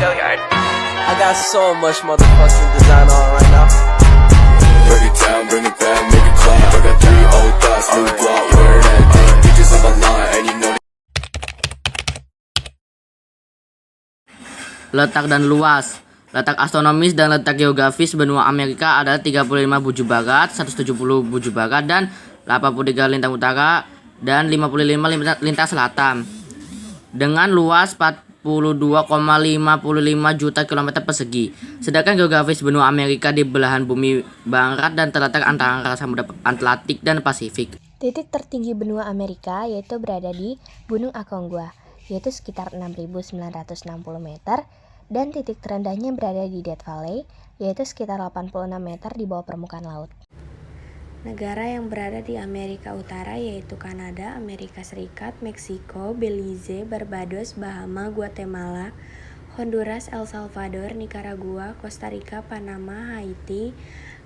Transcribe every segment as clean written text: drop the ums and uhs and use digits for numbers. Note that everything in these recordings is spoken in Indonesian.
I got so much motherfucking design on right now. Break it down, bring it back, make it clap. I got 3 old thoughts, new block, where that thing. Bitches on my line, and you know. Letak dan luas. Letak astronomis dan letak geografis benua Amerika adalah 35 bujur barat, 170 bujur barat, dan 83 lintang utara, dan 55 lintang selatan. Dengan luas 42,55 juta kilometer persegi. Sedangkan geografis benua Amerika di belahan bumi barat dan terletak antara Samudra Atlantik dan Pasifik. Titik tertinggi benua Amerika yaitu berada di Gunung Aconcagua, yaitu sekitar 6.960 meter, dan titik terendahnya berada di Death Valley, yaitu sekitar 86 meter di bawah permukaan laut. Negara yang berada di Amerika Utara yaitu Kanada, Amerika Serikat, Meksiko, Belize, Barbados, Bahama, Guatemala, Honduras, El Salvador, Nicaragua, Costa Rica, Panama, Haiti,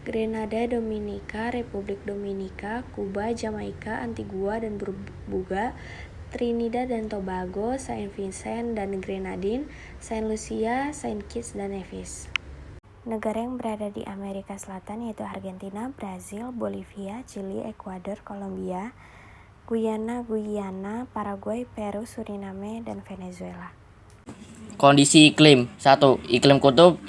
Grenada, Dominika, Republik Dominika, Kuba, Jamaika, Antigua dan Barbuda, Trinidad dan Tobago, Saint Vincent dan Grenadine, Saint Lucia, Saint Kitts dan Nevis. Negara yang berada di Amerika Selatan yaitu Argentina, Brazil, Bolivia, Chili, Ekuador, Kolombia, Guyana, Paraguay, Peru, Suriname, dan Venezuela. Kondisi iklim. 1. Iklim kutub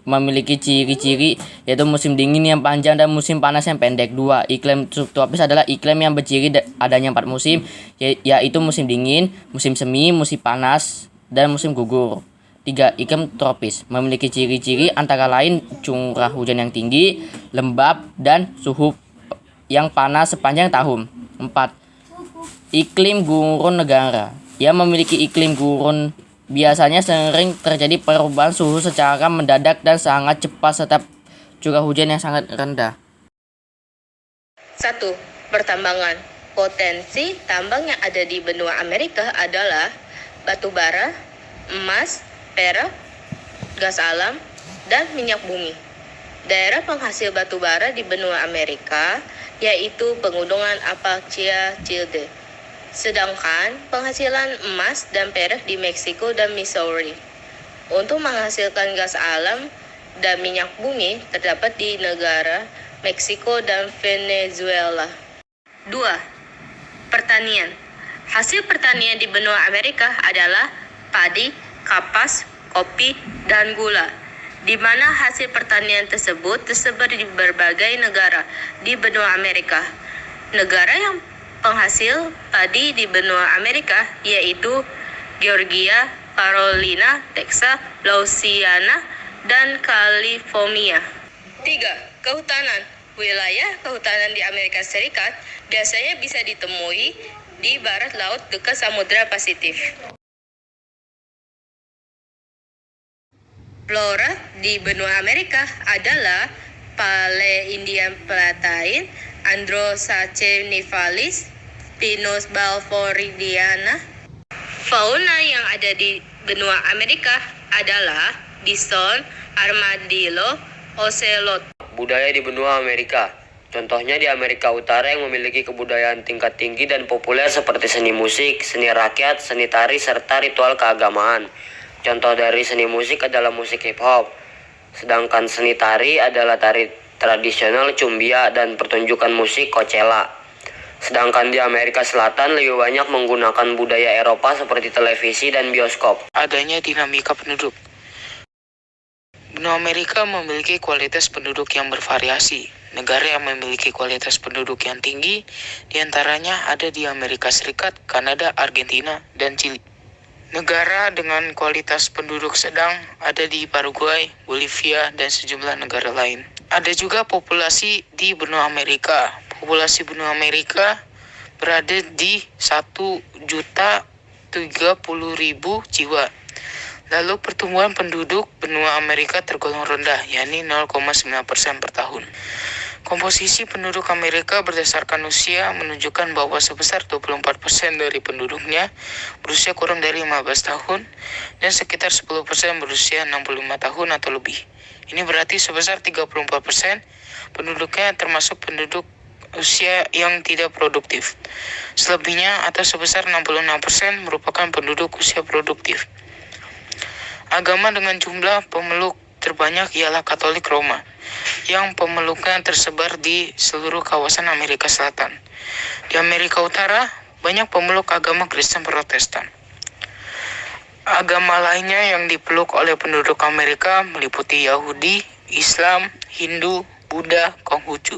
memiliki ciri-ciri yaitu musim dingin yang panjang dan musim panas yang pendek. 2. Iklim subtropis adalah iklim yang berciri adanya 4 musim, yaitu musim dingin, musim semi, musim panas, dan musim gugur. 3. Iklim tropis memiliki ciri-ciri antara lain curah hujan yang tinggi, lembab, dan suhu yang panas sepanjang tahun. 4. Iklim gurun negara. Ia memiliki iklim gurun. Biasanya sering terjadi perubahan suhu secara mendadak dan sangat cepat serta curah hujan yang sangat rendah. 1. Pertambangan. Potensi tambang yang ada di benua Amerika adalah batu bara, emas, perak, gas alam, dan minyak bumi. Daerah penghasil batu bara di benua Amerika yaitu Pegunungan Appalachia Chile. Sedangkan penghasilan emas dan perak di Meksiko dan Missouri. Untuk menghasilkan gas alam dan minyak bumi terdapat di negara Meksiko dan Venezuela. 2. Pertanian. Hasil pertanian di benua Amerika adalah padi, kapas, kopi, dan gula, di mana hasil pertanian tersebut tersebar di berbagai negara di benua Amerika. Negara yang penghasil padi di benua Amerika yaitu Georgia, Carolina, Texas, Louisiana, dan California. 3. Kehutanan. Wilayah kehutanan di Amerika Serikat biasanya bisa ditemui di barat laut dekat Samudra Pasifik. Flora di benua Amerika adalah Paleindian Platain, Androsace nivalis, Pinus balfouridiana. Fauna yang ada di benua Amerika adalah bison, armadillo, ocelot. Budaya di benua Amerika. Contohnya di Amerika Utara yang memiliki kebudayaan tingkat tinggi dan populer seperti seni musik, seni rakyat, seni tari, serta ritual keagamaan. Contoh dari seni musik adalah musik hip hop. Sedangkan seni tari adalah tari tradisional cumbia dan pertunjukan musik Coachella. Sedangkan di Amerika Selatan lebih banyak menggunakan budaya Eropa seperti televisi dan bioskop. Adanya dinamika penduduk. Benua Amerika memiliki kualitas penduduk yang bervariasi. Negara yang memiliki kualitas penduduk yang tinggi diantaranya ada di Amerika Serikat, Kanada, Argentina, dan Chili. Negara dengan kualitas penduduk sedang ada di Paraguay, Bolivia, dan sejumlah negara lain. Ada juga populasi di benua Amerika. Populasi benua Amerika berada di 1.030.000 jiwa. Lalu pertumbuhan penduduk benua Amerika tergolong rendah, yakni 0,9% per tahun. Komposisi penduduk Amerika berdasarkan usia menunjukkan bahwa sebesar 24% dari penduduknya berusia kurang dari 15 tahun dan sekitar 10% berusia 65 tahun atau lebih. Ini berarti sebesar 34% penduduknya termasuk penduduk usia yang tidak produktif. Selebihnya atau sebesar 66% merupakan penduduk usia produktif. Agama dengan jumlah pemeluk terbanyak ialah Katolik Roma, yang pemeluknya tersebar di seluruh kawasan Amerika Selatan. Di Amerika Utara, banyak pemeluk agama Kristen Protestan. Agama lainnya yang dipeluk oleh penduduk Amerika meliputi Yahudi, Islam, Hindu, Buddha, Konghucu,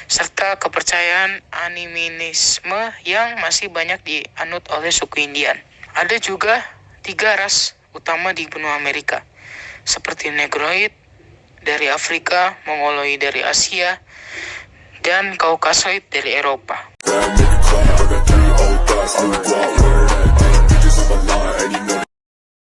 serta kepercayaan animisme yang masih banyak dianut oleh suku Indian. Ada juga 3 ras utama di benua Amerika, seperti Negroid dari Afrika, Mongoloid dari Asia, dan Kaukasoid dari Eropa. Make it clap, I got 3 old thoughts, new block, where that